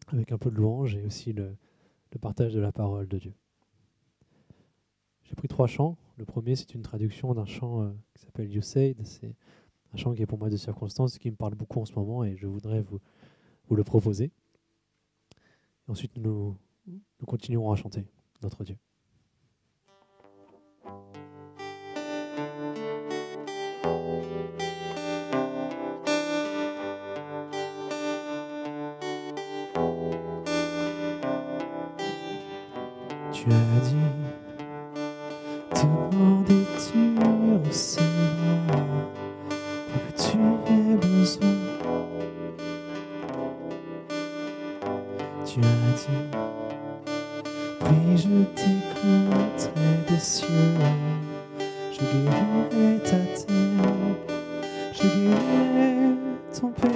avec un peu de louange et aussi le partage de la parole de Dieu. J'ai pris 3 chants. Le premier, c'est une traduction d'un chant qui s'appelle You Said. C'est un chant qui est pour moi de circonstance, qui me parle beaucoup en ce moment et je voudrais vous le proposer. Et ensuite, nous continuerons à chanter notre Dieu. Tu as dit, demande et tu recevras, quoi que tu aies besoin. Tu as dit, prie, je t'écouterai des cieux, je guérirai ta terre, je guérirai ton pays.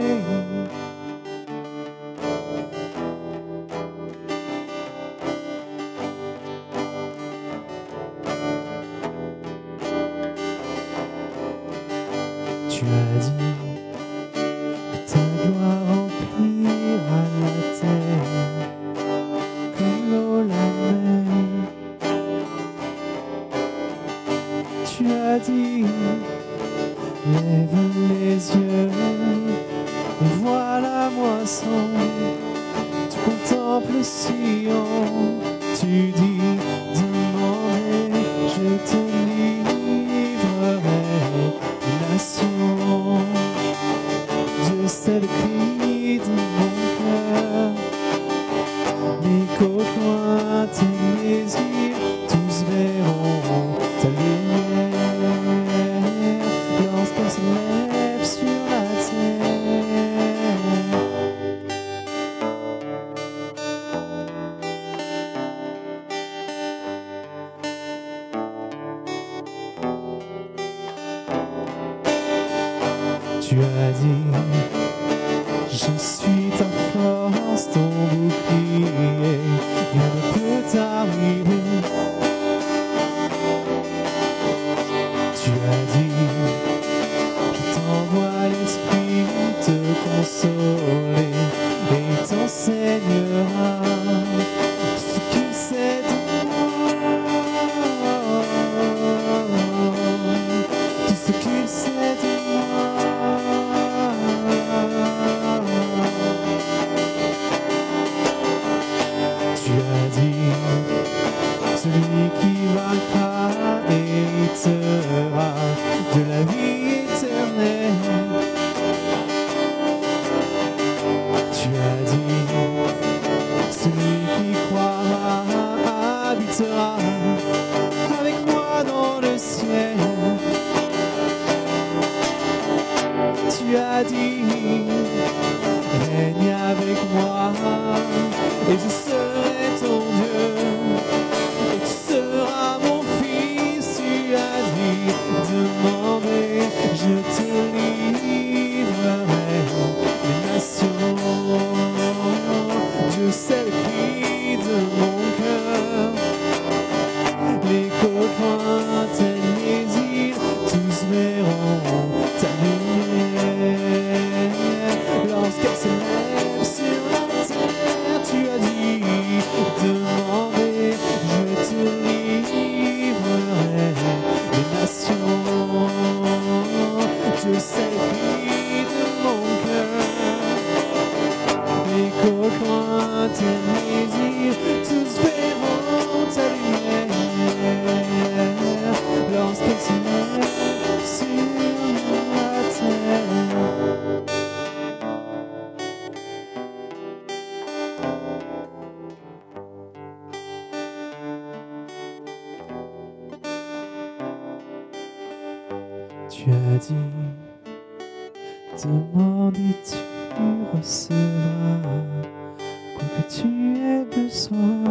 Tu as dit que ta gloire remplira la terre comme l'eau la mer. Tu as dit, lève les yeux et vois la moisson. Tu contemples Sion, tu dis, demandez, je te livrerai les nations. Dieu sait le cri de mon cœur, l'écho lointain des îles, tous verront ta lumière lorsqu'elle se lève sur la terre. Tu as dit, je suis ta force, ton bouclier, rien ne peut t'arriver. Tu as dit, je t'envoie l'esprit te consoler et il t'enseignera tout ce qu'il sait de moi, tout ce qu'il sait de moi. Tu as dit, celui qui vaincra héritera de la vie éternelle. Tu as dit, celui qui croira habitera avec moi dans le ciel. Tu as dit, règne avec moi et je serai ton Dieu et tu seras mon fils. Tu as dit, demandez, je te livrerai les nations. Dieu sait le cri de mon cœur, les côtes lointaines, les îles, tous verront ta lumière lorsqu'elle s'élève sur la terre. Tu as dit, demandez, je te livrerai les nations. Dieu sait le cri de mon cœur, les côtes lointaines, les îles, tous verront ta lumière lorsqu'elle s'élève sur la terre. Tu as dit, demande et tu recevras, quoi que tu aies besoin.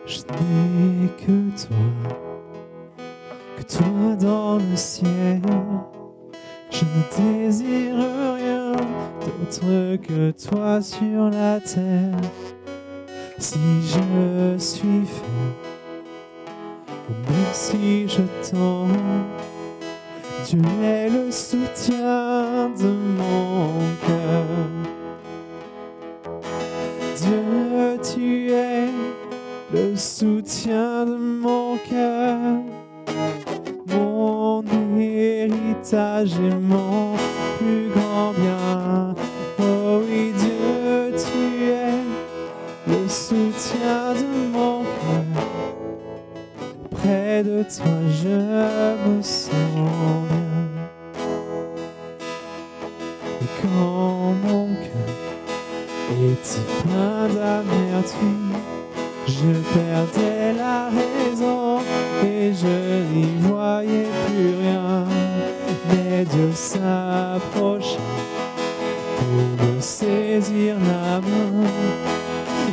Je n'ai que toi dans le ciel. Je ne désire rien d'autre que toi sur la terre. Si je suis faible, ou même si je tombe, Dieu est le soutien de mon cœur. Dieu, tu es le soutien de mon cœur, mon héritage et mon plus grand bien. Oh oui, Dieu, tu es le soutien de mon cœur. Près de toi, je me sens bien. Et quand mon cœur était plein d'amertume, je perdais la raison et je n'y voyais plus rien. Mais Dieu s'approcha pour me saisir la main.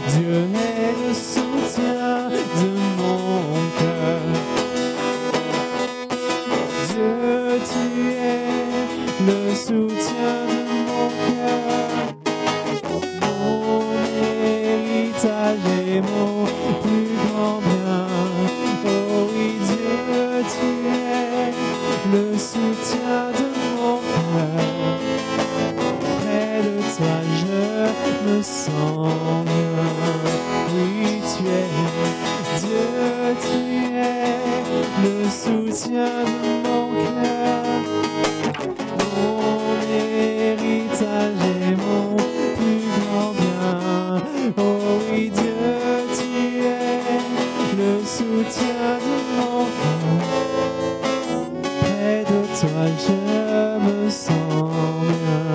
Dieu est le soutien de mon cœur. Dieu, tu es le soutien de mon cœur, mon héritage et mon plus grand bien. Oh oui, Dieu, tu es le soutien de mon cœur. Près de toi, je me sens bien. Oui, tu es Dieu, tu es le soutien de mon cœur, mon héritage et mon plus grand bien. Oh oui, Dieu, tu es le soutien de mon cœur. Près de toi, je me sens bien.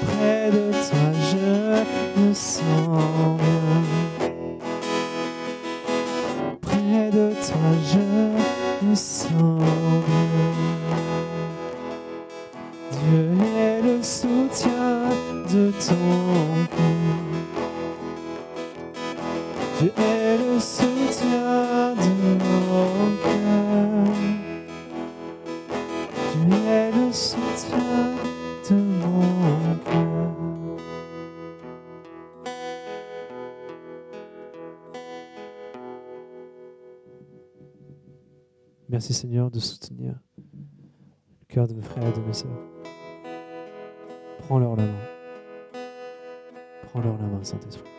Près de toi, je me sens bien. Près de toi, je me sens bien. Dieu est le soutien de ton cœur. Dieu est le soutien de mon cœur. Dieu est le soutien de mon cœur. Merci Seigneur de soutenir le cœur de mes frères et de mes sœurs. Prends-leur la main. Prends-leur la main, Saint-Esprit.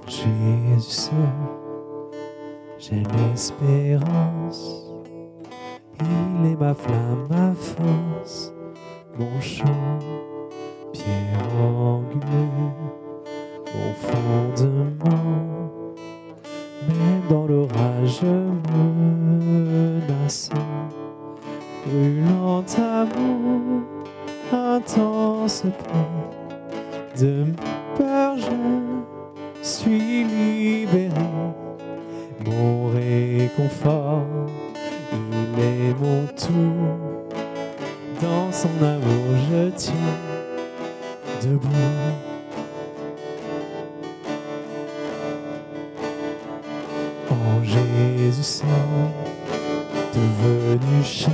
En Jésus seul, j'ai l'espérance. Il est ma flamme, ma force, mon chant, pierre angulaire, mon fondement. Même dans l'orage menaçant, brûlant amour, intense paix, de peur je suis libéré. Mon réconfort, il est mon tout. Dans son amour, je tiens debout. En Jésus seul, devenu chair,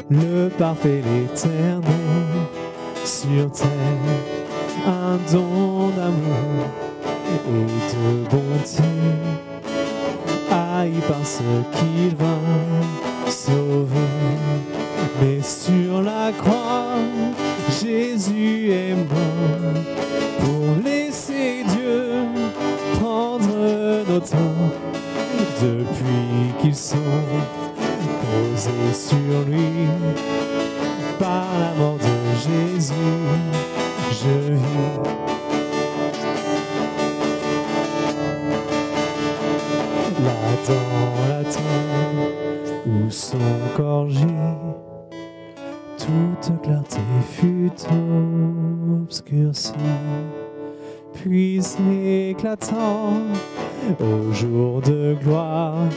le parfait, l'éternel, sur terre, un don d'amour et de bonté, haï par ce qu'il vint sauver. Mais sur la croix, Jésus est mort pour laisser Dieu prendre nos torts. Depuis qu'ils sont posés sur lui, par la mort de Jésus, je vis. Là dans la tombe où son corps gît, toute clarté fut au obscurci, puis éclatant au jour de gloire,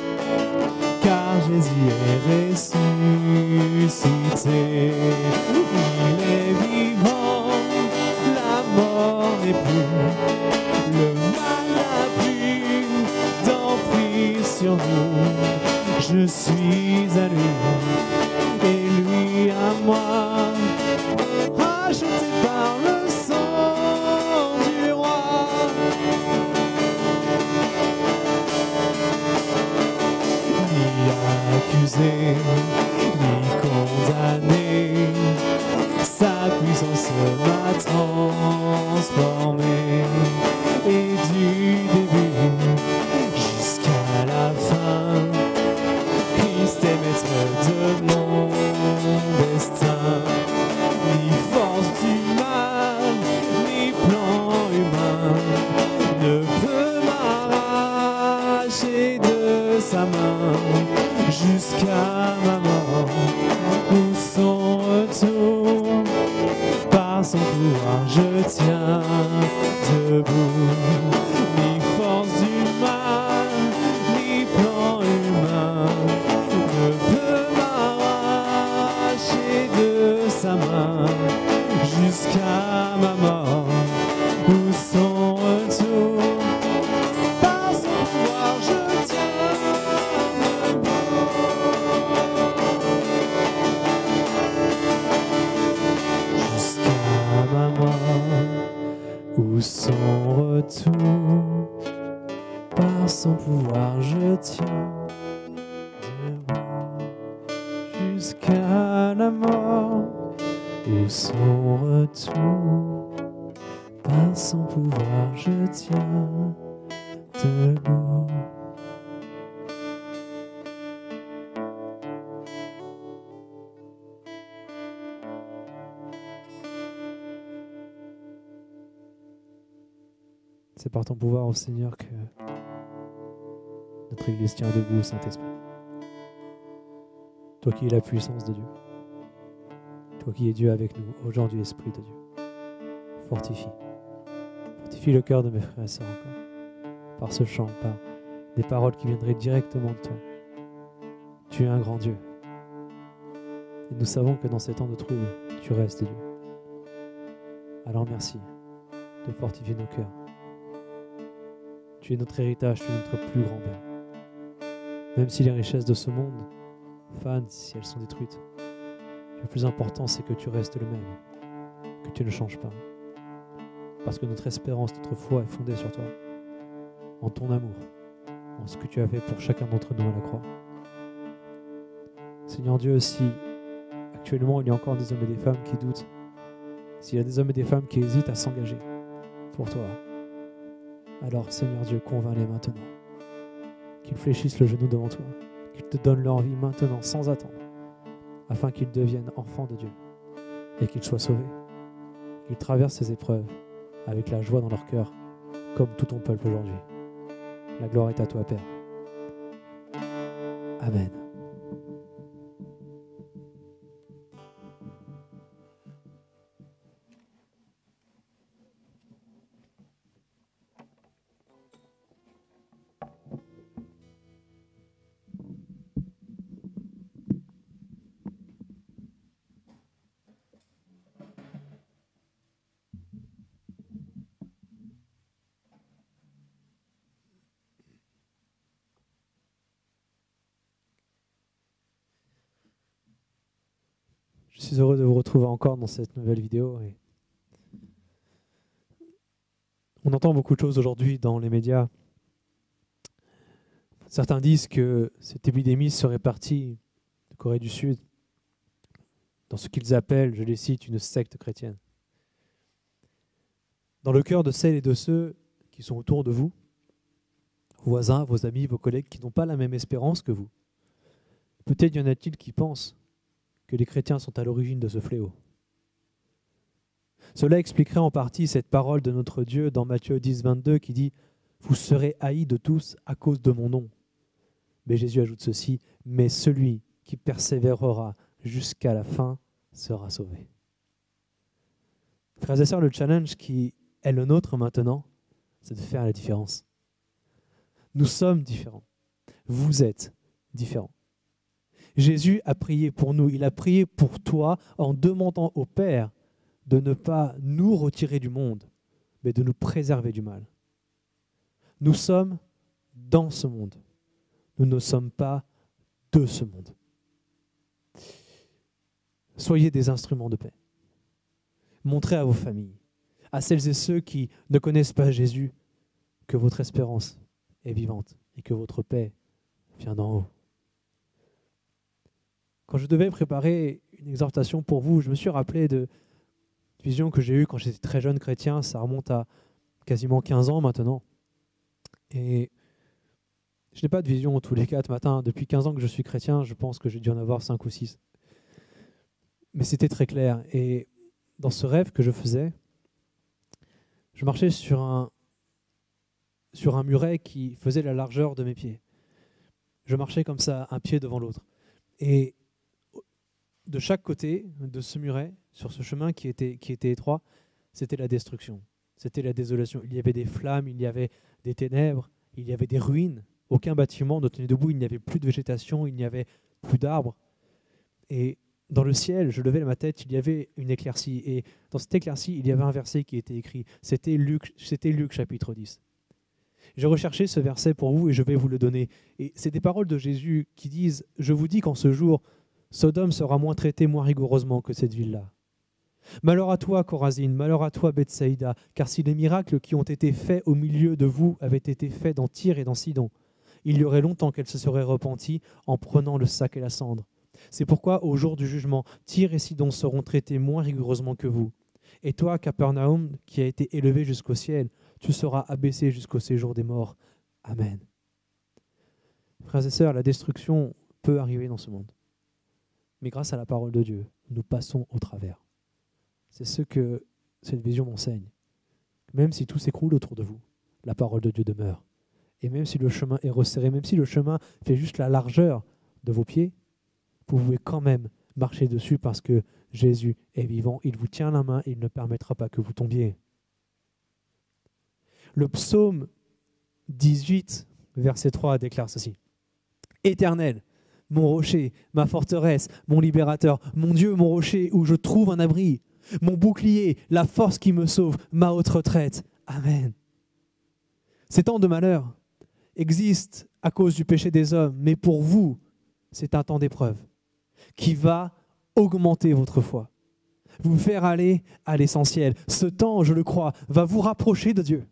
car Jésus est ressuscité. Il est vivant, la mort n'est plus, le mal n'a plus d'emprise sur nous. Je suis à lui et lui à moi, racheté par le sang du roi. Ni accusé, ni condamné, sa puissance m'a transformé. Et du début jusqu'à la fin, Christ est maître de mon destin. Ni force du mal, ni plan humain ne peut m'arracher de sa main jusqu'à ma mort ou son retour. Par son pouvoir je tiens debout. Ni force du mal, ni plan humain ne peut m'arracher de sa main jusqu'à ma mort ou son retour. Par son pouvoir je tiens debout. Jusqu'à ma mort ou son retour. Par son pouvoir je tiens debout. Jusqu'à la mort ou son retour. Par son pouvoir je tiens debout. C'est par ton pouvoir, ô Seigneur, que notre Église tient debout, Saint-Esprit. Toi qui es la puissance de Dieu. Toi qui es Dieu avec nous, aujourd'hui, Esprit de Dieu. Fortifie. Fortifie le cœur de mes frères et sœurs encore. Par ce chant, par des paroles qui viendraient directement de toi. Tu es un grand Dieu. Et nous savons que dans ces temps de trouble, tu restes Dieu. Alors merci de fortifier nos cœurs. Tu es notre héritage, tu es notre plus grand bien. Même si les richesses de ce monde fanent, si elles sont détruites, le plus important c'est que tu restes le même, que tu ne changes pas. Parce que notre espérance, notre foi est fondée sur toi, en ton amour, en ce que tu as fait pour chacun d'entre nous à la croix. Seigneur Dieu, si actuellement il y a encore des hommes et des femmes qui doutent, s'il y a des hommes et des femmes qui hésitent à s'engager pour toi, alors Seigneur Dieu, convainc-les maintenant, qu'ils fléchissent le genou devant toi, qu'ils te donnent leur vie maintenant, sans attendre, afin qu'ils deviennent enfants de Dieu et qu'ils soient sauvés, qu'ils traversent ces épreuves avec la joie dans leur cœur, comme tout ton peuple aujourd'hui. La gloire est à toi, Père. Amen. Je suis heureux de vous retrouver encore dans cette nouvelle vidéo. Et on entend beaucoup de choses aujourd'hui dans les médias. Certains disent que cette épidémie serait partie de Corée du Sud, dans ce qu'ils appellent, je les cite, une secte chrétienne. Dans le cœur de celles et de ceux qui sont autour de vous, vos voisins, vos amis, vos collègues qui n'ont pas la même espérance que vous, peut-être y en a-t-il qui pensent que les chrétiens sont à l'origine de ce fléau. Cela expliquerait en partie cette parole de notre Dieu dans Matthieu 10, 22 qui dit « Vous serez haïs de tous à cause de mon nom ». Mais Jésus ajoute ceci « Mais celui qui persévérera jusqu'à la fin sera sauvé ». Frères Frères et sœurs, le challenge qui est le nôtre maintenant, c'est de faire la différence. Nous sommes différents. Vous êtes différents. Jésus a prié pour nous. Il a prié pour toi en demandant au Père de ne pas nous retirer du monde, mais de nous préserver du mal. Nous sommes dans ce monde. Nous ne sommes pas de ce monde. Soyez des instruments de paix. Montrez à vos familles, à celles et ceux qui ne connaissent pas Jésus, que votre espérance est vivante et que votre paix vient d'en haut. Quand je devais préparer une exhortation pour vous, je me suis rappelé de vision que j'ai eue quand j'étais très jeune chrétien. Ça remonte à quasiment 15 ans maintenant. Et je n'ai pas de vision tous les 4 matins. Depuis 15 ans que je suis chrétien, je pense que j'ai dû en avoir 5 ou 6. Mais c'était très clair. Et dans ce rêve que je faisais, je marchais sur un muret qui faisait la largeur de mes pieds. Je marchais comme ça, un pied devant l'autre. Et de chaque côté de ce muret, sur ce chemin qui était étroit, c'était la destruction, c'était la désolation. Il y avait des flammes, il y avait des ténèbres, il y avait des ruines. Aucun bâtiment ne tenait debout, il n'y avait plus de végétation, il n'y avait plus d'arbres. Et dans le ciel, je levais ma tête, il y avait une éclaircie. Et dans cette éclaircie, il y avait un verset qui était écrit. C'était Luc chapitre 10. J'ai recherché ce verset pour vous et je vais vous le donner. Et c'est des paroles de Jésus qui disent « Je vous dis qu'en ce jour, Sodome sera moins traité moins rigoureusement que cette ville-là. Malheur à toi, Chorazine, malheur à toi, Bethsaïda, car si les miracles qui ont été faits au milieu de vous avaient été faits dans Tyr et dans Sidon, il y aurait longtemps qu'elle se serait repentie en prenant le sac et la cendre. C'est pourquoi, au jour du jugement, Tyr et Sidon seront traités moins rigoureusement que vous. Et toi, Capernaum, qui a été élevé jusqu'au ciel, tu seras abaissé jusqu'au séjour des morts. Amen. » Frères et sœurs, la destruction peut arriver dans ce monde. Mais grâce à la parole de Dieu, nous passons au travers. C'est ce que cette vision m'enseigne. Même si tout s'écroule autour de vous, la parole de Dieu demeure. Et même si le chemin est resserré, même si le chemin fait juste la largeur de vos pieds, vous pouvez quand même marcher dessus parce que Jésus est vivant. Il vous tient la main et il ne permettra pas que vous tombiez. Le psaume 18, verset 3 déclare ceci. « Éternel, mon rocher, ma forteresse, mon libérateur, mon Dieu, mon rocher où je trouve un abri, mon bouclier, la force qui me sauve, ma haute retraite. Amen. » Ces temps de malheur existent à cause du péché des hommes, mais pour vous, c'est un temps d'épreuve qui va augmenter votre foi, vous faire aller à l'essentiel. Ce temps, je le crois, va vous rapprocher de Dieu.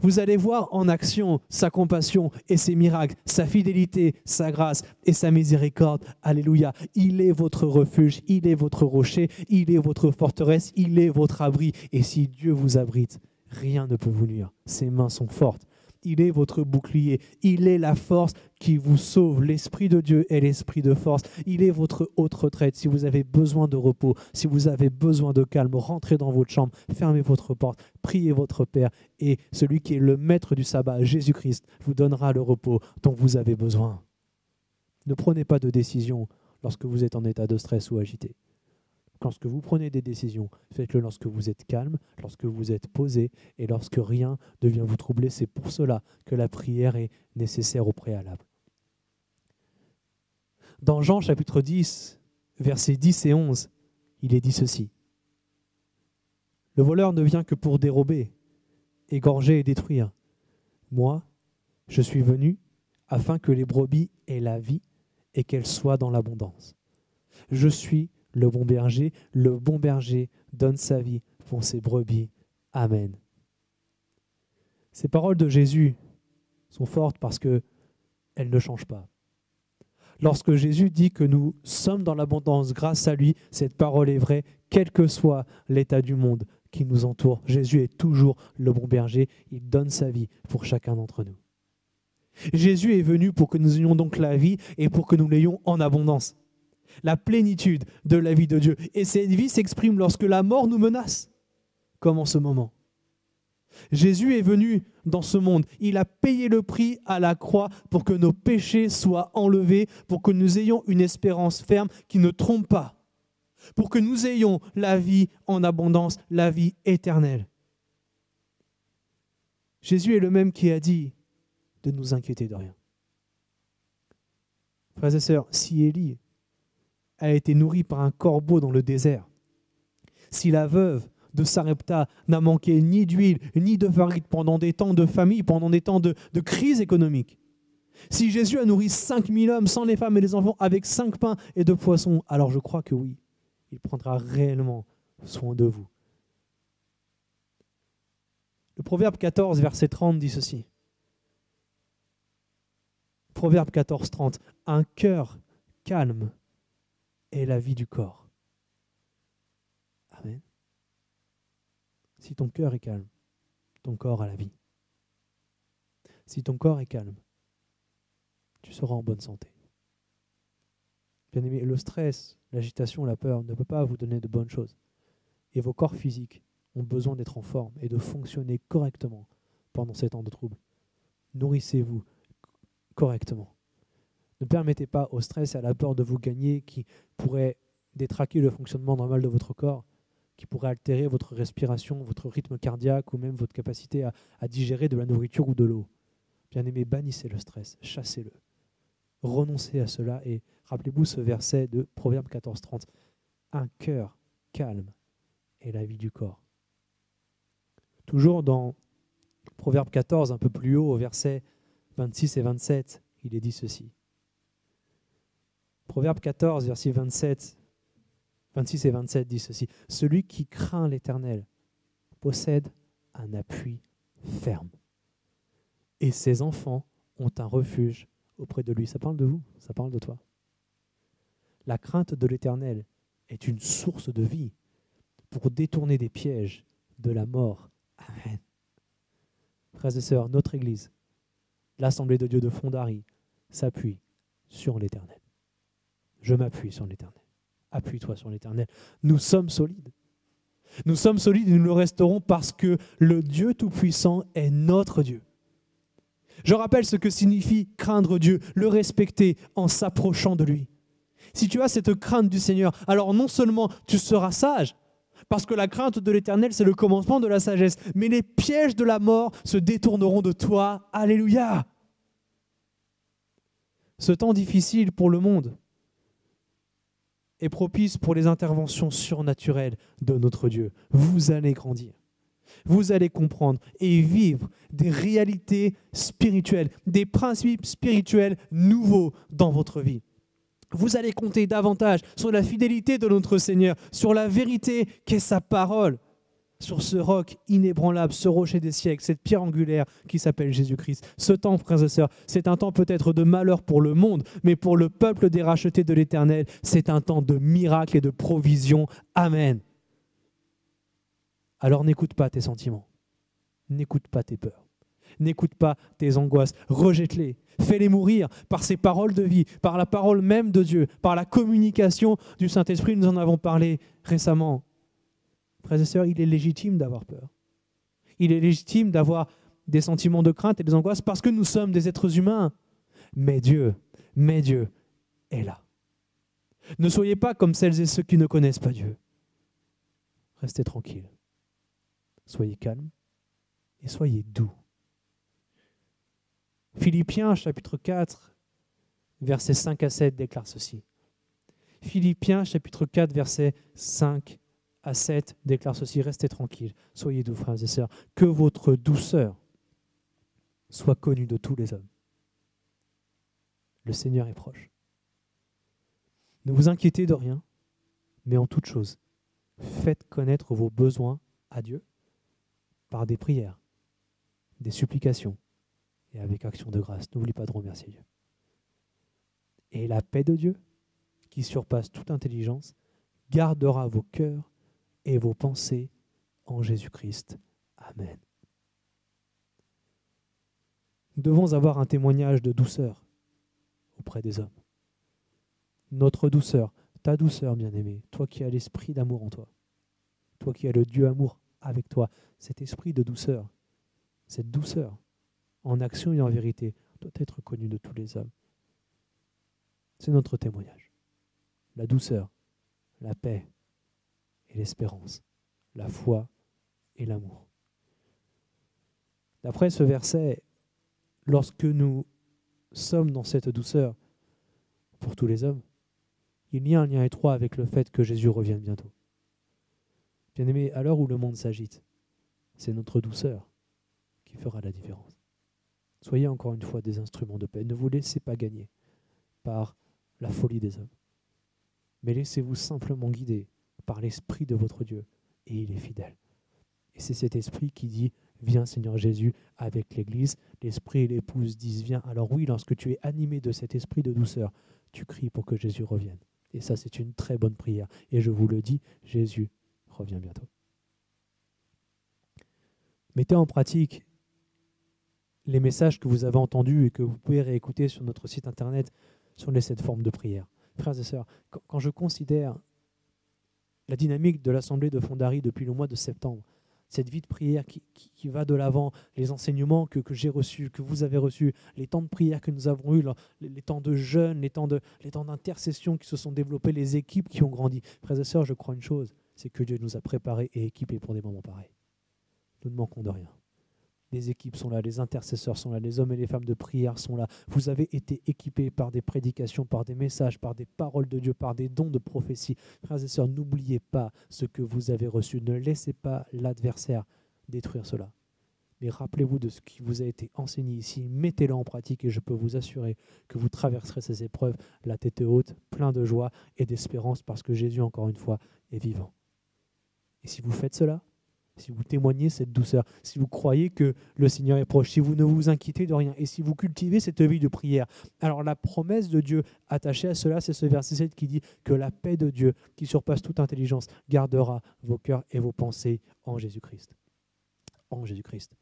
Vous allez voir en action sa compassion et ses miracles, sa fidélité, sa grâce et sa miséricorde. Alléluia. Il est votre refuge, il est votre rocher, il est votre forteresse, il est votre abri. Et si Dieu vous abrite, rien ne peut vous nuire. Ses mains sont fortes. Il est votre bouclier. Il est la force qui vous sauve. L'Esprit de Dieu est l'Esprit de force. Il est votre haute retraite. Si vous avez besoin de repos, si vous avez besoin de calme, rentrez dans votre chambre, fermez votre porte, priez votre Père et celui qui est le maître du sabbat, Jésus-Christ, vous donnera le repos dont vous avez besoin. Ne prenez pas de décision lorsque vous êtes en état de stress ou agité. Lorsque vous prenez des décisions, faites-le lorsque vous êtes calme, lorsque vous êtes posé et lorsque rien ne vient vous troubler. C'est pour cela que la prière est nécessaire au préalable. Dans Jean chapitre 10, versets 10 et 11, il est dit ceci. « Le voleur ne vient que pour dérober, égorger et détruire. Moi, je suis venu afin que les brebis aient la vie et qu'elles soient dans l'abondance. Je suis le bon berger donne sa vie pour ses brebis. Amen. » Ces paroles de Jésus sont fortes parce qu'elles ne changent pas. Lorsque Jésus dit que nous sommes dans l'abondance grâce à lui, cette parole est vraie, quel que soit l'état du monde qui nous entoure. Jésus est toujours le bon berger, il donne sa vie pour chacun d'entre nous. Jésus est venu pour que nous ayons donc la vie et pour que nous l'ayons en abondance. La plénitude de la vie de Dieu. Et cette vie s'exprime lorsque la mort nous menace, comme en ce moment. Jésus est venu dans ce monde. Il a payé le prix à la croix pour que nos péchés soient enlevés, pour que nous ayons une espérance ferme qui ne trompe pas. pour que nous ayons la vie en abondance, la vie éternelle. Jésus est le même qui a dit de nous inquiéter de rien. Frères et sœurs, si Élie a été nourri par un corbeau dans le désert, si la veuve de Sarepta n'a manqué ni d'huile, ni de farine pendant des temps de famine, pendant des temps de crise économique, si Jésus a nourri 5000 hommes sans les femmes et les enfants avec 5 pains et 2 poissons, alors je crois que oui, il prendra réellement soin de vous. Le Proverbe 14, verset 30 dit ceci. Proverbe 14, 30. Un cœur calme est la vie du corps. Amen. Si ton cœur est calme, ton corps a la vie. Si ton corps est calme, tu seras en bonne santé. Bien-aimés, le stress, l'agitation, la peur ne peut pas vous donner de bonnes choses. Et vos corps physiques ont besoin d'être en forme et de fonctionner correctement pendant ces temps de trouble. Nourrissez-vous correctement. Ne permettez pas au stress et à la peur de vous gagner qui pourrait détraquer le fonctionnement normal de votre corps, qui pourrait altérer votre respiration, votre rythme cardiaque ou même votre capacité à digérer de la nourriture ou de l'eau. Bien-aimés, bannissez le stress, chassez-le. Renoncez à cela et rappelez-vous ce verset de Proverbe 14, 30. Un cœur calme est la vie du corps. Toujours dans Proverbe 14, un peu plus haut, au verset 26 et 27, il est dit ceci. Proverbe 14, versets 26 et 27 dit ceci. Celui qui craint l'Éternel possède un appui ferme. Et ses enfants ont un refuge auprès de lui. Ça parle de vous, ça parle de toi. La crainte de l'Éternel est une source de vie pour détourner des pièges de la mort. Amen. Frères et sœurs, notre Église, l'Assemblée de Dieu de Fondary, s'appuie sur l'Éternel. Je m'appuie sur l'Éternel. Appuie-toi sur l'Éternel. Nous sommes solides. Nous sommes solides et nous le resterons parce que le Dieu Tout-Puissant est notre Dieu. Je rappelle ce que signifie craindre Dieu, le respecter en s'approchant de lui. Si tu as cette crainte du Seigneur, alors non seulement tu seras sage, parce que la crainte de l'Éternel, c'est le commencement de la sagesse, mais les pièges de la mort se détourneront de toi. Alléluia! Ce temps difficile pour le monde est propice pour les interventions surnaturelles de notre Dieu. Vous allez grandir. Vous allez comprendre et vivre des réalités spirituelles, des principes spirituels nouveaux dans votre vie. Vous allez compter davantage sur la fidélité de notre Seigneur, sur la vérité qu'est sa parole, sur ce roc inébranlable, ce rocher des siècles, cette pierre angulaire qui s'appelle Jésus-Christ. Ce temps, frères et sœurs, c'est un temps peut-être de malheur pour le monde, mais pour le peuple des rachetés de l'Éternel, c'est un temps de miracles et de provision. Amen. Alors n'écoute pas tes sentiments, n'écoute pas tes peurs, n'écoute pas tes angoisses, rejette-les, fais-les mourir par ces paroles de vie, par la parole même de Dieu, par la communication du Saint-Esprit. Nous en avons parlé récemment. Frères et sœurs, il est légitime d'avoir peur. Il est légitime d'avoir des sentiments de crainte et des angoisses parce que nous sommes des êtres humains. Mais Dieu est là. Ne soyez pas comme celles et ceux qui ne connaissent pas Dieu. Restez tranquilles. Soyez calmes et soyez doux. Philippiens chapitre 4, versets 5 à 7 déclare ceci. Philippiens chapitre 4, versets 5 à 7 déclare ceci. Restez tranquilles, soyez doux, frères et sœurs. Que votre douceur soit connue de tous les hommes. Le Seigneur est proche. Ne vous inquiétez de rien, mais en toute chose, faites connaître vos besoins à Dieu par des prières, des supplications et avec action de grâce. N'oublie pas de remercier Dieu. Et la paix de Dieu, qui surpasse toute intelligence, gardera vos cœurs et vos pensées en Jésus-Christ. Amen. Nous devons avoir un témoignage de douceur auprès des hommes. Notre douceur, ta douceur, bien-aimé, toi qui as l'esprit d'amour en toi, toi qui as le Dieu amour avec toi, cet esprit de douceur, cette douceur, en action et en vérité, doit être connue de tous les hommes. C'est notre témoignage. La douceur, la paix, et l'espérance, la foi et l'amour. D'après ce verset, lorsque nous sommes dans cette douceur pour tous les hommes, il y a un lien étroit avec le fait que Jésus revienne bientôt. Bien-aimés, à l'heure où le monde s'agite, c'est notre douceur qui fera la différence. Soyez encore une fois des instruments de paix. Ne vous laissez pas gagner par la folie des hommes, mais laissez-vous simplement guider par l'Esprit de votre Dieu, et il est fidèle. Et c'est cet Esprit qui dit « Viens Seigneur Jésus » avec l'Église. L'Esprit et l'Épouse disent « Viens ». Alors oui, lorsque tu es animé de cet esprit de douceur, tu cries pour que Jésus revienne. Et ça, c'est une très bonne prière. Et je vous le dis, Jésus revient bientôt. Mettez en pratique les messages que vous avez entendus et que vous pouvez réécouter sur notre site internet sur les 7 formes de prière. Frères et sœurs, quand je considère la dynamique de l'Assemblée de Fondary depuis le mois de septembre, cette vie de prière qui va de l'avant, les enseignements que j'ai reçus, que vous avez reçus, les temps de prière que nous avons eus, les temps de jeûne, les temps d'intercession qui se sont développés, les équipes qui ont grandi. Frères et sœurs, je crois une chose, c'est que Dieu nous a préparés et équipés pour des moments pareils. Nous ne manquons de rien. Les équipes sont là, les intercesseurs sont là, les hommes et les femmes de prière sont là. Vous avez été équipés par des prédications, par des messages, par des paroles de Dieu, par des dons de prophétie. Frères et sœurs, n'oubliez pas ce que vous avez reçu. Ne laissez pas l'adversaire détruire cela. Mais rappelez-vous de ce qui vous a été enseigné ici. Mettez-le en pratique et je peux vous assurer que vous traverserez ces épreuves la tête haute, plein de joie et d'espérance parce que Jésus, encore une fois, est vivant. Et si vous faites cela, si vous témoignez cette douceur, si vous croyez que le Seigneur est proche, si vous ne vous inquiétez de rien et si vous cultivez cette vie de prière, alors la promesse de Dieu attachée à cela, c'est ce verset 7 qui dit que la paix de Dieu, qui surpasse toute intelligence, gardera vos cœurs et vos pensées en Jésus-Christ. En Jésus-Christ.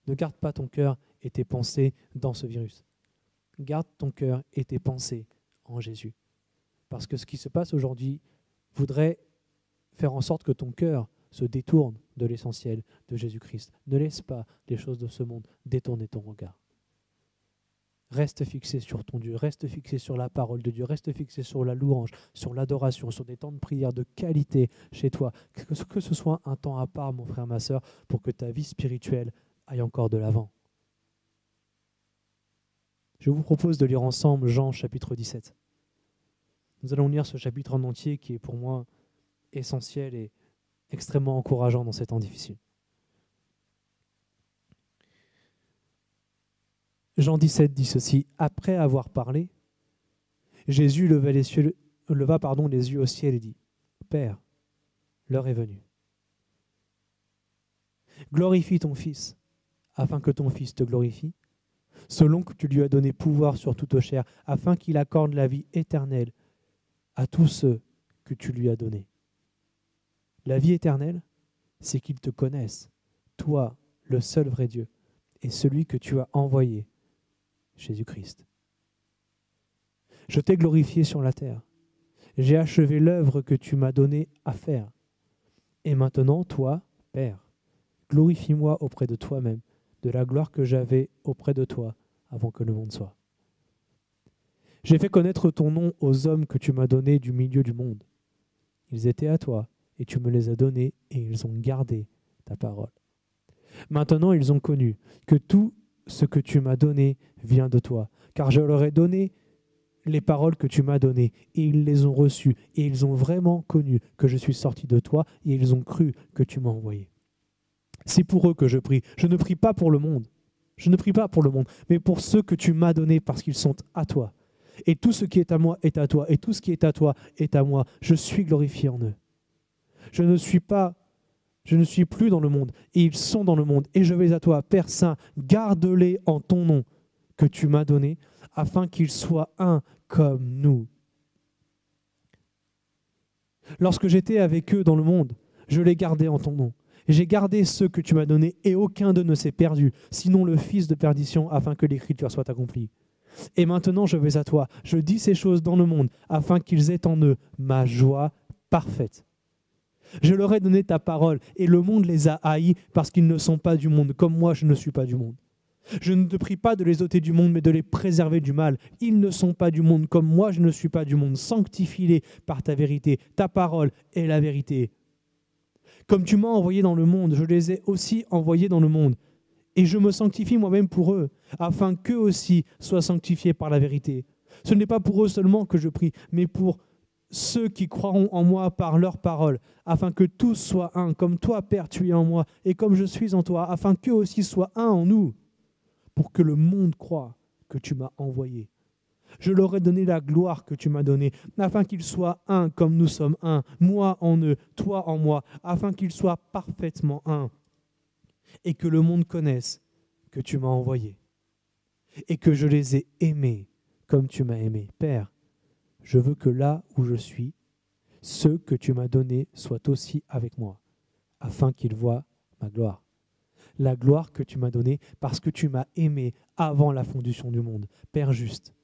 Ne garde pas ton cœur et tes pensées dans ce virus. Garde ton cœur et tes pensées en Jésus. Parce que ce qui se passe aujourd'hui voudrait faire en sorte que ton cœur se détourne de l'essentiel de Jésus-Christ. Ne laisse pas les choses de ce monde détourner ton regard. Reste fixé sur ton Dieu, reste fixé sur la parole de Dieu, reste fixé sur la louange, sur l'adoration, sur des temps de prière de qualité chez toi. Que ce soit un temps à part, mon frère, ma sœur, pour que ta vie spirituelle aille encore de l'avant. Je vous propose de lire ensemble Jean chapitre 17. Nous allons lire ce chapitre en entier qui est pour moi essentiel et extrêmement encourageant dans ces temps difficiles. Jean 17 dit ceci: après avoir parlé, Jésus leva les yeux au ciel et dit: Père, l'heure est venue. Glorifie ton Fils, afin que ton Fils te glorifie, selon que tu lui as donné pouvoir sur toute chair, afin qu'il accorde la vie éternelle à tous ceux que tu lui as donnés. La vie éternelle, c'est qu'ils te connaissent, toi, le seul vrai Dieu, et celui que tu as envoyé, Jésus-Christ. Je t'ai glorifié sur la terre. J'ai achevé l'œuvre que tu m'as donnée à faire. Et maintenant, toi, Père, glorifie-moi auprès de toi-même, de la gloire que j'avais auprès de toi avant que le monde soit. J'ai fait connaître ton nom aux hommes que tu m'as donnés du milieu du monde. Ils étaient à toi, et tu me les as donnés, et ils ont gardé ta parole. Maintenant, ils ont connu que tout ce que tu m'as donné vient de toi, car je leur ai donné les paroles que tu m'as données, et ils les ont reçues, et ils ont vraiment connu que je suis sorti de toi, et ils ont cru que tu m'as envoyé. C'est pour eux que je prie. Je ne prie pas pour le monde. Je ne prie pas pour le monde, mais pour ceux que tu m'as donnés, parce qu'ils sont à toi. Et tout ce qui est à moi est à toi, et tout ce qui est à toi est à moi. Je suis glorifié en eux. Je ne suis plus dans le monde, et ils sont dans le monde, et je vais à toi, Père Saint, garde-les en ton nom que tu m'as donné, afin qu'ils soient un comme nous. Lorsque j'étais avec eux dans le monde, je les gardais en ton nom. J'ai gardé ceux que tu m'as donnés, et aucun d'eux ne s'est perdu, sinon le fils de perdition, afin que l'écriture soit accomplie. Et maintenant je vais à toi, je dis ces choses dans le monde, afin qu'ils aient en eux ma joie parfaite. Je leur ai donné ta parole, et le monde les a haïs parce qu'ils ne sont pas du monde, comme moi je ne suis pas du monde. Je ne te prie pas de les ôter du monde, mais de les préserver du mal. Ils ne sont pas du monde, comme moi je ne suis pas du monde. Sanctifie-les par ta vérité. Ta parole est la vérité. Comme tu m'as envoyé dans le monde, je les ai aussi envoyés dans le monde. Et je me sanctifie moi-même pour eux, afin qu'eux aussi soient sanctifiés par la vérité. Ce n'est pas pour eux seulement que je prie, mais pour ceux qui croiront en moi par leur parole, afin que tous soient un, comme toi, Père, tu es en moi, et comme je suis en toi, afin qu'eux aussi soient un en nous, pour que le monde croie que tu m'as envoyé. Je leur ai donné la gloire que tu m'as donnée, afin qu'ils soient un comme nous sommes un, moi en eux, toi en moi, afin qu'ils soient parfaitement un, et que le monde connaisse que tu m'as envoyé, et que je les ai aimés comme tu m'as aimé. Père, je veux que là où je suis, ceux que tu m'as donnés soient aussi avec moi, afin qu'ils voient ma gloire. La gloire que tu m'as donnée parce que tu m'as aimé avant la fondation du monde. Père juste,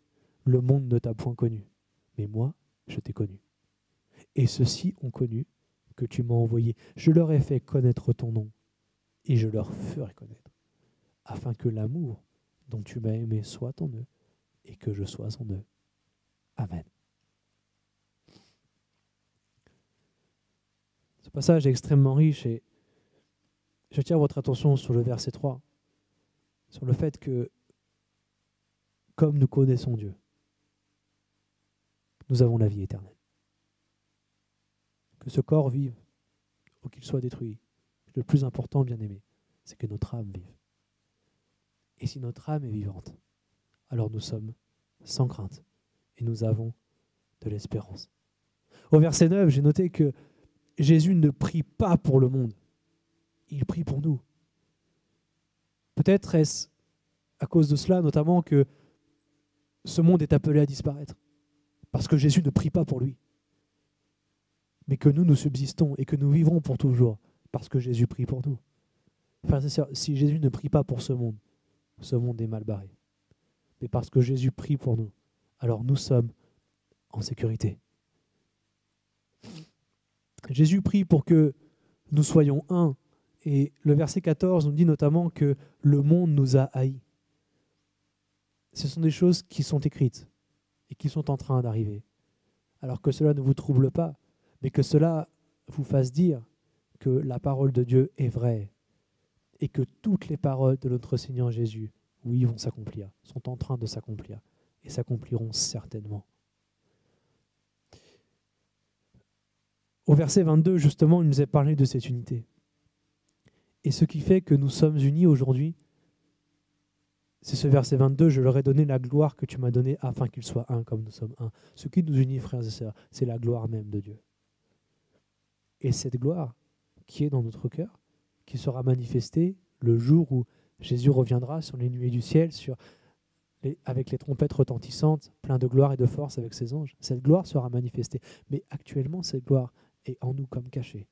le monde ne t'a point connu, mais moi, je t'ai connu. Et ceux-ci ont connu que tu m'as envoyé. Je leur ai fait connaître ton nom, et je leur ferai connaître, afin que l'amour dont tu m'as aimé soit en eux, et que je sois en eux. Amen. Ce passage est extrêmement riche et j'attire votre attention sur le verset 3, sur le fait que, comme nous connaissons Dieu, nous avons la vie éternelle. Que ce corps vive ou qu'il soit détruit, le plus important, bien aimé, c'est que notre âme vive. Et si notre âme est vivante, alors nous sommes sans crainte et nous avons de l'espérance. Au verset 9, j'ai noté que Jésus ne prie pas pour le monde, il prie pour nous. Peut-être est-ce à cause de cela notamment que ce monde est appelé à disparaître, parce que Jésus ne prie pas pour lui, mais que nous subsistons et que nous vivrons pour toujours, parce que Jésus prie pour nous. Frères et sœurs, si Jésus ne prie pas pour ce monde est mal barré. Mais parce que Jésus prie pour nous, alors nous sommes en sécurité. Jésus prie pour que nous soyons un. Et le verset 14 nous dit notamment que le monde nous a haïs. Ce sont des choses qui sont écrites et qui sont en train d'arriver. Alors que cela ne vous trouble pas, mais que cela vous fasse dire que la parole de Dieu est vraie et que toutes les paroles de notre Seigneur Jésus, oui, vont s'accomplir, sont en train de s'accomplir et s'accompliront certainement. Au verset 22, justement, il nous est parlé de cette unité. Et ce qui fait que nous sommes unis aujourd'hui, c'est ce verset 22, je leur ai donné la gloire que tu m'as donnée afin qu'ils soient un comme nous sommes un. Ce qui nous unit, frères et sœurs, c'est la gloire même de Dieu. Et cette gloire qui est dans notre cœur, qui sera manifestée le jour où Jésus reviendra sur les nuées du ciel, avec les trompettes retentissantes, plein de gloire et de force avec ses anges. Cette gloire sera manifestée. Mais actuellement, cette gloire est en nous comme cachée.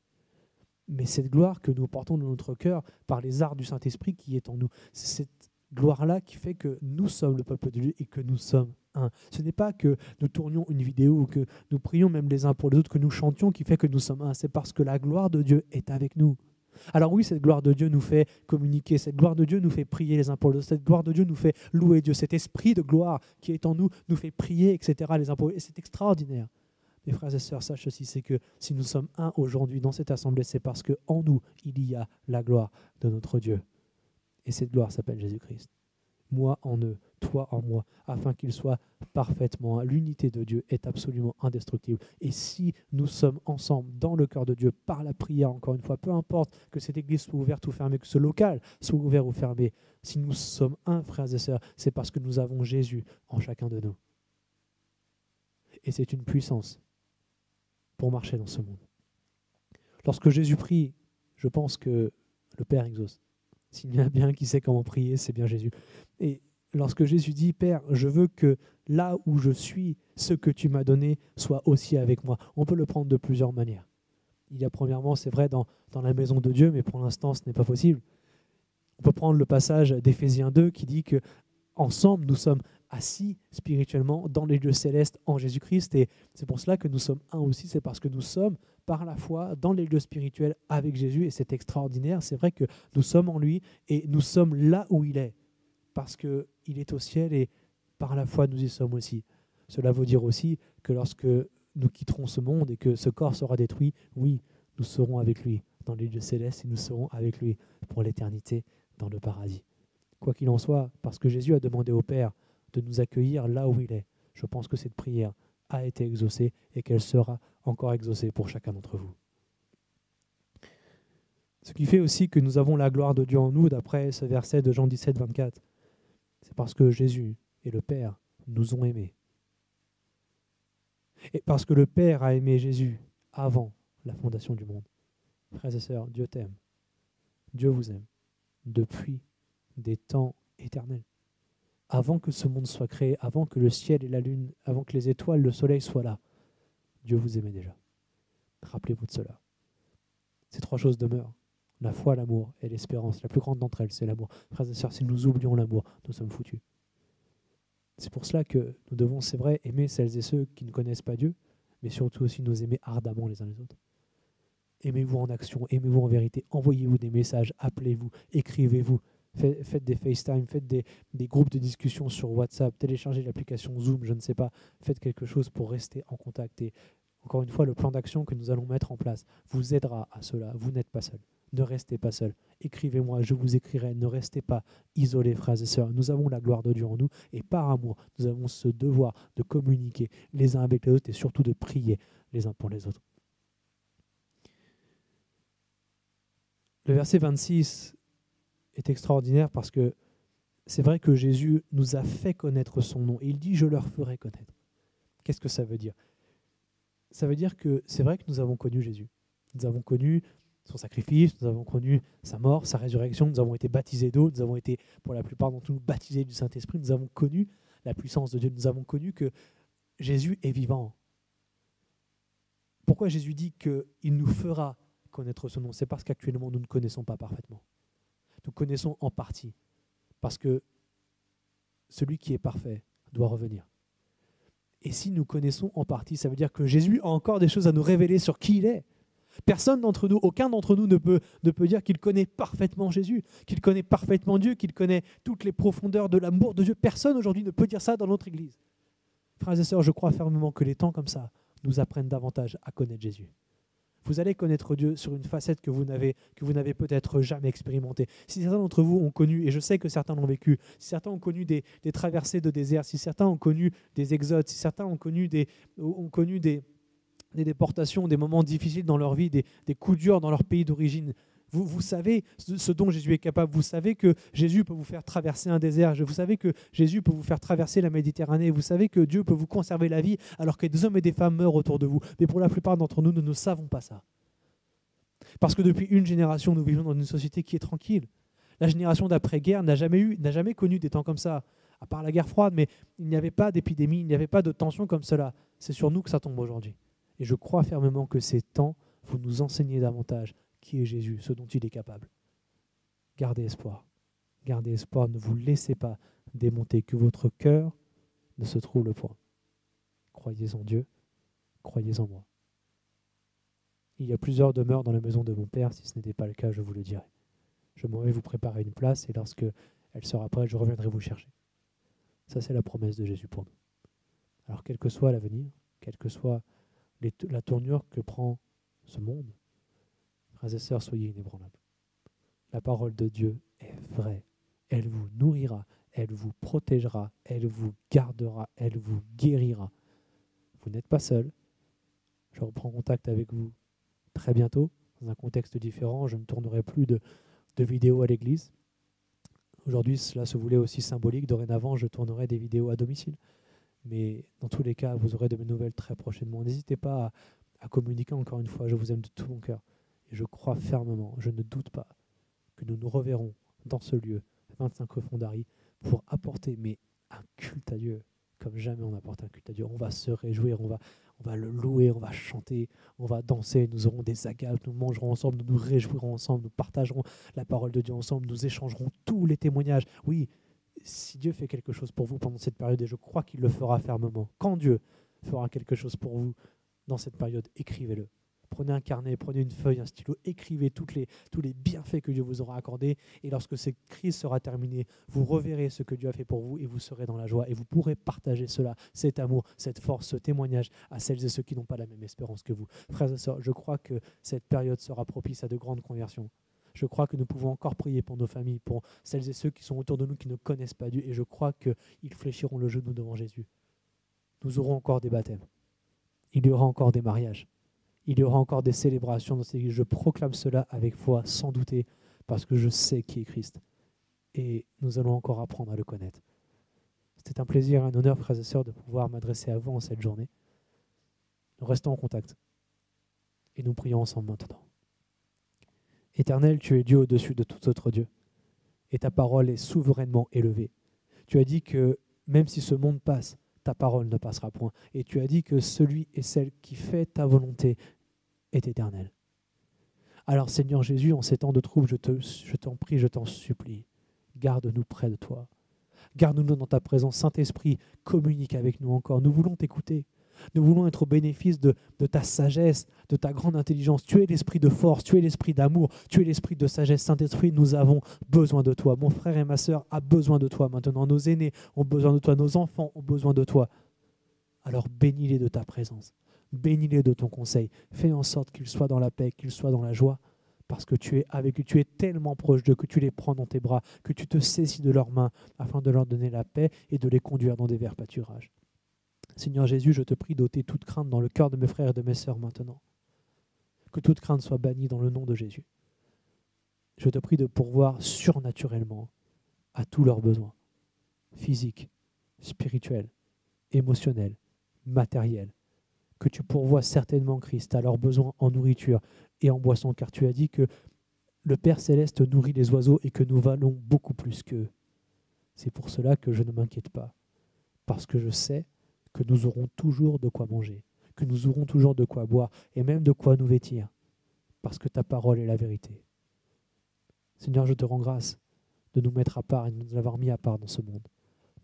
Mais cette gloire que nous portons dans notre cœur par les arts du Saint-Esprit qui est en nous, c'est cette gloire-là qui fait que nous sommes le peuple de Dieu et que nous sommes un. Ce n'est pas que nous tournions une vidéo ou que nous prions même les uns pour les autres, que nous chantions qui fait que nous sommes un. C'est parce que la gloire de Dieu est avec nous. Alors oui, cette gloire de Dieu nous fait communiquer, cette gloire de Dieu nous fait prier les uns pour les autres, cette gloire de Dieu nous fait louer Dieu, cet esprit de gloire qui est en nous nous fait prier, etc. les uns pour les autres. Et c'est extraordinaire. Mes frères et sœurs, sachez aussi, c'est que si nous sommes un aujourd'hui dans cette assemblée, c'est parce qu'en nous, il y a la gloire de notre Dieu. Et cette gloire s'appelle Jésus-Christ. Moi en eux, toi en moi, afin qu'ils soient parfaitement un. L'unité de Dieu est absolument indestructible. Et si nous sommes ensemble dans le cœur de Dieu, par la prière, encore une fois, peu importe que cette église soit ouverte ou fermée, que ce local soit ouvert ou fermé, si nous sommes un, frères et sœurs, c'est parce que nous avons Jésus en chacun de nous. Et c'est une puissance pour marcher dans ce monde. Lorsque Jésus prie, je pense que le Père exauce. S'il y en a bien qui sait comment prier, c'est bien Jésus. Et lorsque Jésus dit, Père, je veux que là où je suis, ce que tu m'as donné soit aussi avec moi. On peut le prendre de plusieurs manières. Il y a premièrement, c'est vrai, dans la maison de Dieu, mais pour l'instant, ce n'est pas possible. On peut prendre le passage d'Éphésiens 2 qui dit que ensemble, nous sommes assis spirituellement dans les lieux célestes en Jésus-Christ. Et c'est pour cela que nous sommes un aussi, c'est parce que nous sommes par la foi dans les lieux spirituels avec Jésus. Et c'est extraordinaire, c'est vrai que nous sommes en lui et nous sommes là où il est, parce qu'il est au ciel et par la foi nous y sommes aussi. Cela veut dire aussi que lorsque nous quitterons ce monde et que ce corps sera détruit, oui, nous serons avec lui dans les lieux célestes et nous serons avec lui pour l'éternité dans le paradis. Quoi qu'il en soit, parce que Jésus a demandé au Père de nous accueillir là où il est, je pense que cette prière a été exaucée et qu'elle sera encore exaucée pour chacun d'entre vous. Ce qui fait aussi que nous avons la gloire de Dieu en nous, d'après ce verset de Jean 17, 24. C'est parce que Jésus et le Père nous ont aimés. Et parce que le Père a aimé Jésus avant la fondation du monde. Frères et sœurs, Dieu t'aime. Dieu vous aime. Depuis des temps éternels. Avant que ce monde soit créé, avant que le ciel et la lune, avant que les étoiles, le soleil soient là, Dieu vous aimait déjà. Rappelez-vous de cela. Ces trois choses demeurent. La foi, l'amour et l'espérance. La plus grande d'entre elles, c'est l'amour. Frères et sœurs, si nous oublions l'amour, nous sommes foutus. C'est pour cela que nous devons, c'est vrai, aimer celles et ceux qui ne connaissent pas Dieu, mais surtout aussi nous aimer ardemment les uns les autres. Aimez-vous en action, aimez-vous en vérité, envoyez-vous des messages, appelez-vous, écrivez-vous, faites des FaceTime, faites des groupes de discussion sur WhatsApp, téléchargez l'application Zoom, je ne sais pas, faites quelque chose pour rester en contact. Et encore une fois, le plan d'action que nous allons mettre en place vous aidera à cela. Vous n'êtes pas seul. Ne restez pas seul. Écrivez-moi, je vous écrirai. Ne restez pas isolés, frères et sœurs. Nous avons la gloire de Dieu en nous et par amour, nous avons ce devoir de communiquer les uns avec les autres et surtout de prier les uns pour les autres. Le verset 26 est extraordinaire parce que c'est vrai que Jésus nous a fait connaître son nom. Et il dit « je leur ferai connaître ». Qu'est-ce que ça veut dire ? Ça veut dire que c'est vrai que nous avons connu Jésus. Nous avons connu son sacrifice, nous avons connu sa mort, sa résurrection, nous avons été baptisés d'eau, nous avons été, pour la plupart d'entre nous, baptisés du Saint-Esprit, nous avons connu la puissance de Dieu, nous avons connu que Jésus est vivant. Pourquoi Jésus dit qu'il nous fera connaître son nom ? C'est parce qu'actuellement, nous ne connaissons pas parfaitement. Nous connaissons en partie, parce que celui qui est parfait doit revenir. Et si nous connaissons en partie, ça veut dire que Jésus a encore des choses à nous révéler sur qui il est. Personne d'entre nous, aucun d'entre nous ne peut dire qu'il connaît parfaitement Jésus, qu'il connaît parfaitement Dieu, qu'il connaît toutes les profondeurs de l'amour de Dieu. Personne aujourd'hui ne peut dire ça dans notre Église. Frères et sœurs, je crois fermement que les temps comme ça nous apprennent davantage à connaître Jésus. Vous allez connaître Dieu sur une facette que vous n'avez peut-être jamais expérimentée. Si certains d'entre vous ont connu, et je sais que certains l'ont vécu, si certains ont connu des traversées de désert, si certains ont connu des exodes, si certains ont connu des déportations, des moments difficiles dans leur vie, des coups durs dans leur pays d'origine. Vous savez ce dont Jésus est capable. Vous savez que Jésus peut vous faire traverser un désert. Vous savez que Jésus peut vous faire traverser la Méditerranée. Vous savez que Dieu peut vous conserver la vie alors que des hommes et des femmes meurent autour de vous. Mais pour la plupart d'entre nous, nous ne savons pas ça. Parce que depuis une génération, nous vivons dans une société qui est tranquille. La génération d'après-guerre n'a jamais connu des temps comme ça, à part la guerre froide, mais il n'y avait pas d'épidémie, il n'y avait pas de tension comme cela. C'est sur nous que ça tombe aujourd'hui. Et je crois fermement que ces temps vont nous enseigner davantage qui est Jésus, ce dont il est capable. Gardez espoir. Gardez espoir, ne vous laissez pas démonter, que votre cœur ne se trouble point. Croyez en Dieu, croyez en moi. Il y a plusieurs demeures dans la maison de mon Père, si ce n'était pas le cas, je vous le dirai. Je m'en vais vous préparer une place et lorsque elle sera prête, je reviendrai vous chercher. Ça, c'est la promesse de Jésus pour nous. Alors, quel que soit l'avenir, quelle que soit la tournure que prend ce monde, frères et sœurs, soyez inébranlables. La parole de Dieu est vraie. Elle vous nourrira, elle vous protégera, elle vous gardera, elle vous guérira. Vous n'êtes pas seul. Je reprends contact avec vous très bientôt, dans un contexte différent. Je ne tournerai plus de vidéos à l'église. Aujourd'hui, cela se voulait aussi symbolique. Dorénavant, je tournerai des vidéos à domicile. Mais dans tous les cas, vous aurez de mes nouvelles très prochainement. N'hésitez pas à communiquer encore une fois. Je vous aime de tout mon cœur. Et je crois fermement, je ne doute pas, que nous nous reverrons dans ce lieu, 25 rue Fondary, pour apporter un culte à Dieu, comme jamais on apporte un culte à Dieu. On va se réjouir, on va le louer, on va chanter, on va danser, nous aurons des agapes, nous mangerons ensemble, nous nous réjouirons ensemble, nous partagerons la parole de Dieu ensemble, nous échangerons tous les témoignages. Oui, si Dieu fait quelque chose pour vous pendant cette période, et je crois qu'il le fera fermement, quand Dieu fera quelque chose pour vous dans cette période, écrivez-le. Prenez un carnet, prenez une feuille, un stylo, écrivez tous les bienfaits que Dieu vous aura accordés. Et lorsque cette crise sera terminée, vous reverrez ce que Dieu a fait pour vous et vous serez dans la joie. Et vous pourrez partager cela, cet amour, cette force, ce témoignage à celles et ceux qui n'ont pas la même espérance que vous. Frères et sœurs, je crois que cette période sera propice à de grandes conversions. Je crois que nous pouvons encore prier pour nos familles, pour celles et ceux qui sont autour de nous qui ne connaissent pas Dieu. Et je crois qu'ils fléchiront le genou devant Jésus. Nous aurons encore des baptêmes. Il y aura encore des mariages. Il y aura encore des célébrations dans cette église. Je proclame cela avec foi, sans douter, parce que je sais qui est Christ. Et nous allons encore apprendre à le connaître. C'était un plaisir, un honneur, frères et sœurs, de pouvoir m'adresser à vous en cette journée. Nous restons en contact. Et nous prions ensemble maintenant. Éternel, tu es Dieu au-dessus de tout autre Dieu. Et ta parole est souverainement élevée. Tu as dit que même si ce monde passe, ta parole ne passera point. Et tu as dit que celui et celle qui fait ta volonté est éternel. Alors Seigneur Jésus, en ces temps de trouble, je t'en prie, je t'en supplie, garde-nous près de toi. Garde-nous dans ta présence. Saint-Esprit, communique avec nous encore. Nous voulons t'écouter. Nous voulons être au bénéfice de ta sagesse, de ta grande intelligence. Tu es l'esprit de force, tu es l'esprit d'amour, tu es l'esprit de sagesse. Saint-Esprit, nous avons besoin de toi. Mon frère et ma sœur a besoin de toi maintenant. Nos aînés ont besoin de toi. Nos enfants ont besoin de toi. Alors bénis-les de ta présence. Bénis-les de ton conseil. Fais en sorte qu'ils soient dans la paix, qu'ils soient dans la joie, parce que tu es avec eux. Tu es tellement proche d'eux que tu les prends dans tes bras, que tu te saisis de leurs mains afin de leur donner la paix et de les conduire dans des verts pâturages. Seigneur Jésus, je te prie d'ôter toute crainte dans le cœur de mes frères et de mes sœurs maintenant. Que toute crainte soit bannie dans le nom de Jésus. Je te prie de pourvoir surnaturellement à tous leurs besoins, physiques, spirituels, émotionnels, matériels. Que tu pourvoies certainement, Christ, à leurs besoins en nourriture et en boisson, car tu as dit que le Père Céleste nourrit les oiseaux et que nous valons beaucoup plus qu'eux. C'est pour cela que je ne m'inquiète pas, parce que je sais que nous aurons toujours de quoi manger, que nous aurons toujours de quoi boire et même de quoi nous vêtir, parce que ta parole est la vérité. Seigneur, je te rends grâce de nous mettre à part et de nous avoir mis à part dans ce monde.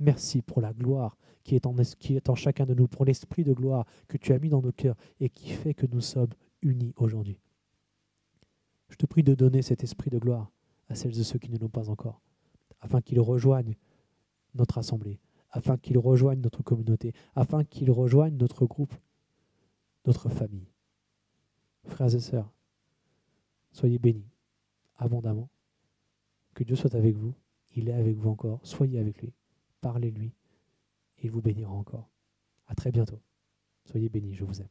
Merci pour la gloire qui est en chacun de nous, pour l'esprit de gloire que tu as mis dans nos cœurs et qui fait que nous sommes unis aujourd'hui. Je te prie de donner cet esprit de gloire à celles et ceux qui ne l'ont pas encore, afin qu'ils rejoignent notre assemblée, afin qu'ils rejoignent notre communauté, afin qu'ils rejoignent notre groupe, notre famille. Frères et sœurs, soyez bénis abondamment. Que Dieu soit avec vous. Il est avec vous encore. Soyez avec lui. Parlez-lui. Et il vous bénira encore. À très bientôt. Soyez bénis. Je vous aime.